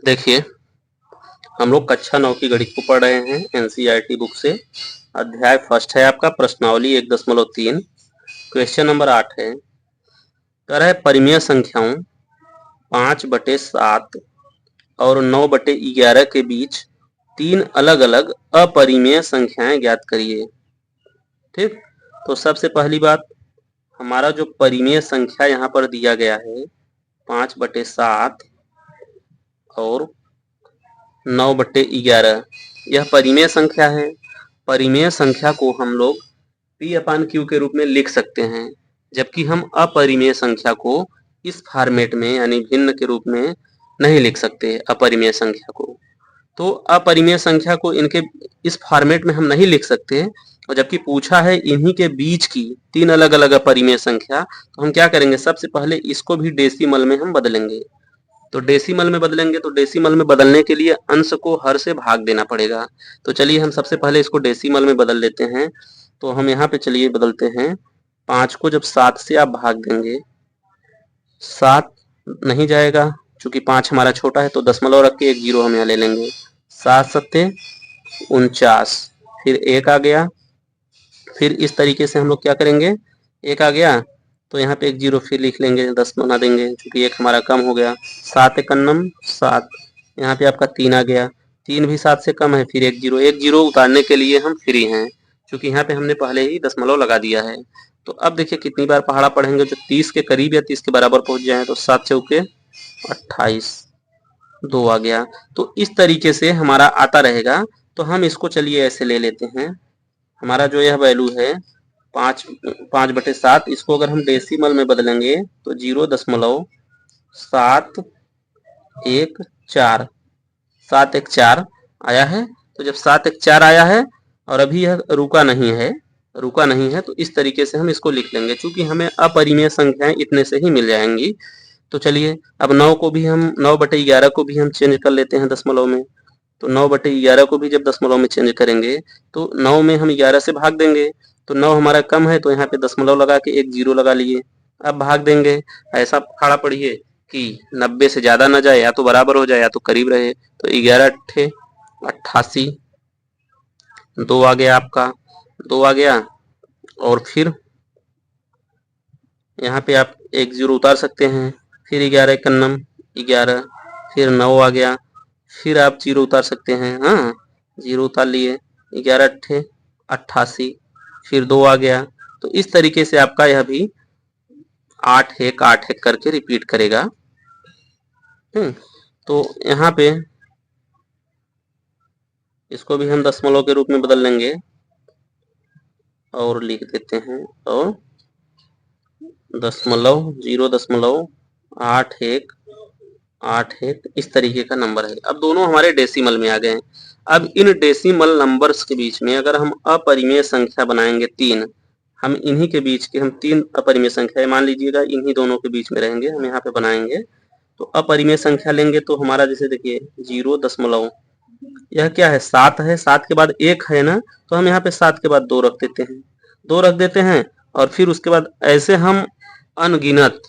देखिए, हम लोग कक्षा 9 की गणित को पढ़ रहे हैं एनसीईआरटी बुक से। अध्याय फर्स्ट है आपका प्रश्नावली 1.3। क्वेश्चन नंबर 8 है, कह रहा है परिमेय संख्याओं 5/7 और 9/11 के बीच 3 अलग अलग अपरिमेय संख्याएं ज्ञात करिए। ठीक, तो सबसे पहली बात, हमारा जो परिमेय संख्या यहाँ पर दिया गया है 5/7 और 9/11, यह परिमेय संख्या है। परिमेय संख्या को हम लोग P/Q के रूप में लिख सकते हैं, जबकि हम अपरिमेय संख्या को इस फॉर्मेट में यानी भिन्न के रूप में नहीं लिख सकते। अपरिमेय संख्या को तो अपरिमेय संख्या को इनके इस फॉर्मेट में हम नहीं लिख सकते, और जबकि पूछा है इन्हीं के बीच की 3 अलग अलग अपरिमेय संख्या, तो हम क्या करेंगे, सबसे पहले इसको भी डेसिमल में हम बदलेंगे। तो डेसिमल में बदलेंगे, तो डेसिमल में बदलने के लिए अंश को हर से भाग देना पड़ेगा। तो चलिए हम सबसे पहले इसको डेसिमल में बदल लेते हैं। तो हम यहाँ पे चलिए बदलते हैं, 5 को जब 7 से आप भाग देंगे, 7 नहीं जाएगा चूंकि 5 हमारा छोटा है, तो दशमलव रख के एक जीरो हम यहाँ ले लेंगे। 7×7 49, फिर 1 आ गया। फिर इस तरीके से हम लोग क्या करेंगे, 1 आ गया तो यहाँ पे एक जीरो फिर लिख लेंगे, 10 बना देंगे क्योंकि 1 हमारा कम हो गया। 7×1 7, यहाँ पे आपका 3 आ गया, 3 भी 7 से कम है, फिर एक जीरो उतारने के लिए हम फ्री हैं क्योंकि यहाँ पे हमने पहले ही दशमलव लगा दिया है। तो अब देखिए कितनी बार पहाड़ा पढ़ेंगे, जो 30 के करीब या 30 के बराबर पहुंच जाए। तो 7 चौके 28, 2 आ गया। तो इस तरीके से हमारा आता रहेगा। तो हम इसको चलिए ऐसे ले लेते हैं, हमारा जो यह वैल्यू है 5/7, इसको अगर हम डेसिमल में बदलेंगे तो 0.714 714 आया है। तो जब 714 आया है और अभी यह रुका नहीं है, तो इस तरीके से हम इसको लिख लेंगे, क्योंकि हमें अपरिमेय संख्याएं इतने से ही मिल जाएंगी। तो चलिए अब 9/11 को भी हम चेंज कर लेते हैं दशमलव में। तो 9/11 को भी जब दशमलव में चेंज करेंगे तो 9 में हम 11 से भाग देंगे, तो 9 हमारा कम है, तो यहाँ पे दशमलव लगा के एक जीरो लगा लिए। अब भाग देंगे, ऐसा खड़ा पढ़िए कि 90 से ज्यादा ना जाए, या तो बराबर हो जाए या तो करीब रहे। तो 11×8 88, 2 आ गया आपका, 2 आ गया। और फिर यहाँ पे आप एक जीरो उतार सकते हैं, फिर 11×1 11, फिर 9 आ गया, फिर आप जीरो उतार सकते हैं। हाँ, जीरो उतार लिए, 11×8 88, फिर 2 आ गया। तो इस तरीके से आपका यह भी 8×1 8×1 करके रिपीट करेगा। तो यहाँ पे इसको भी हम दशमलव के रूप में बदल लेंगे और लिख देते हैं, और 0.81 8×1 इस तरीके का नंबर है। अब दोनों हमारे डेसिमल में आ गए हैं। अब इन डेसिमल नंबर्स के बीच में अगर हम अपरिमेय संख्या बनाएंगे 3, हम इन्हीं के बीच के हम 3 अपरिमेय संख्या मान लीजिएगा, इन्हीं दोनों के बीच में रहेंगे, हम यहाँ पे बनाएंगे। तो अपरिमेय संख्या लेंगे तो हमारा जैसे देखिए 0. यह क्या है, 7 है, 7 के बाद 1 है ना, तो हम यहाँ पे 7 के बाद 2 रख देते हैं, 2 रख देते हैं। और फिर उसके बाद ऐसे हम अनगिनत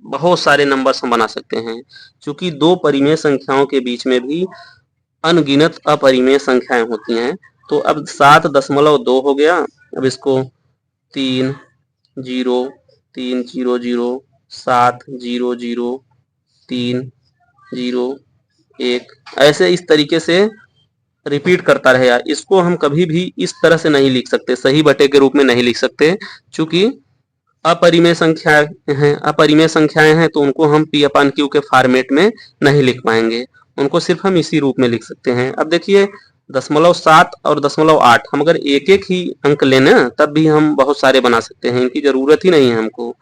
बहुत सारे नंबर्स हम बना सकते हैं, क्योंकि दो परिमेय संख्याओं के बीच में भी अनगिनत अपरिमेय संख्याएं होती हैं। तो अब 7.2 हो गया। अब इसको 3 0 3 0 0 7 0 0 3 0 1 ऐसे इस तरीके से रिपीट करता रहेगा। इसको हम कभी भी इस तरह से नहीं लिख सकते, सही बटे के रूप में नहीं लिख सकते, क्योंकि अपरिमेय संख्याएं हैं, तो उनको हम P/Q के फॉर्मेट में नहीं लिख पाएंगे, उनको सिर्फ हम इसी रूप में लिख सकते हैं। अब देखिए 0.7 और 0.8 हम अगर एक एक ही अंक लेना तब भी हम बहुत सारे बना सकते हैं, इनकी जरूरत ही नहीं है हमको।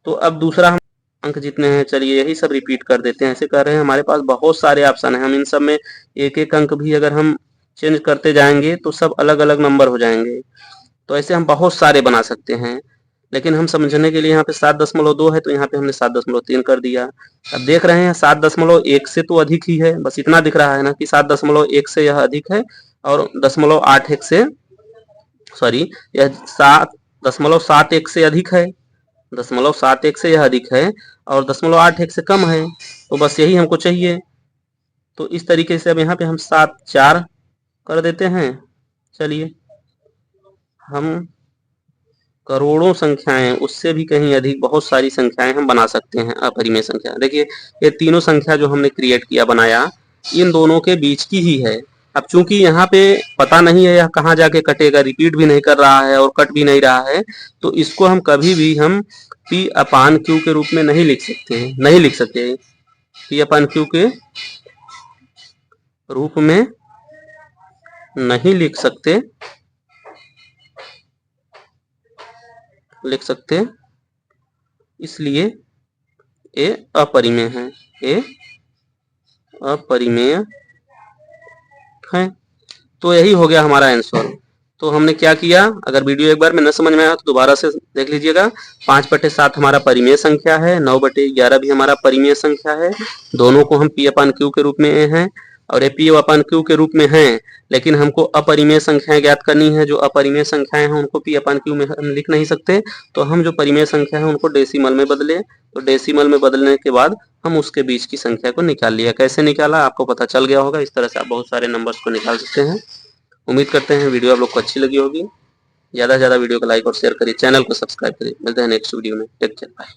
तो अब दूसरा हम अंक जितने हैं, चलिए यही सब रिपीट कर देते हैं। ऐसे कह रहे हैं हमारे पास बहुत सारे ऑप्शन हैं, हम इन सब में एक एक अंक भी अगर हम चेंज करते जाएंगे तो सब अलग अलग नंबर हो जाएंगे। तो ऐसे हम बहुत सारे बना सकते हैं, लेकिन हम समझने के लिए यहाँ पे 7.2 है, तो यहाँ पे हमने 7.3 कर दिया। अब देख रहे हैं 7.1 से तो अधिक ही है, बस इतना दिख रहा है ना कि 7.1 से यह अधिक है, और 0.81 से सॉरी यह 7.71 से अधिक है, 0.71 से यह अधिक है, और 0.81 से कम है। तो बस यही हमको चाहिए। तो इस तरीके से अब यहाँ पे हम 7 4 कर देते हैं। चलिए हम करोड़ों संख्याएं, उससे भी कहीं अधिक बहुत सारी संख्याएं हम बना सकते हैं अपरिमेय संख्या। देखिए ये तीनों संख्या जो हमने क्रिएट किया बनाया इन दोनों के बीच की ही है। अब चूंकि यहाँ पे पता नहीं है यह कहाँ जाके कटेगा, रिपीट भी नहीं कर रहा है और कट भी नहीं रहा है, तो इसको हम कभी भी हम P अपान Q के रूप में नहीं लिख सकते हैं, नहीं लिख सकते। P अपान Q के रूप में नहीं लिख सकते, इसलिए ये अपरिमेय है, ये अपरिमेय है। तो यही हो गया हमारा आंसर। तो हमने क्या किया, अगर वीडियो एक बार में न समझ में आया तो दोबारा से देख लीजिएगा। 5/7 हमारा परिमेय संख्या है, 9/11 भी हमारा परिमेय संख्या है। दोनों को हम P अपान Q के रूप में हैं और ये P अपान Q के रूप में हैं, लेकिन हमको अपरिमेय संख्याएं ज्ञात करनी है। जो अपरिमेय संख्याएं हैं उनको P अपान Q में हम लिख नहीं सकते, तो हम जो परिमेय संख्या है उनको डेसिमल में बदले। तो डेसिमल में बदलने के बाद हम उसके बीच की संख्या को निकाल लिया। कैसे निकाला आपको पता चल गया होगा। इस तरह से आप बहुत सारे नंबर्स को निकाल सकते हैं। उम्मीद करते हैं वीडियो आप लोग को अच्छी लगी होगी। ज़्यादा से ज़्यादा वीडियो को लाइक और शेयर करिए, चैनल को सब्सक्राइब करिए। मिलते हैं नेक्स्ट वीडियो में। Take care, bye.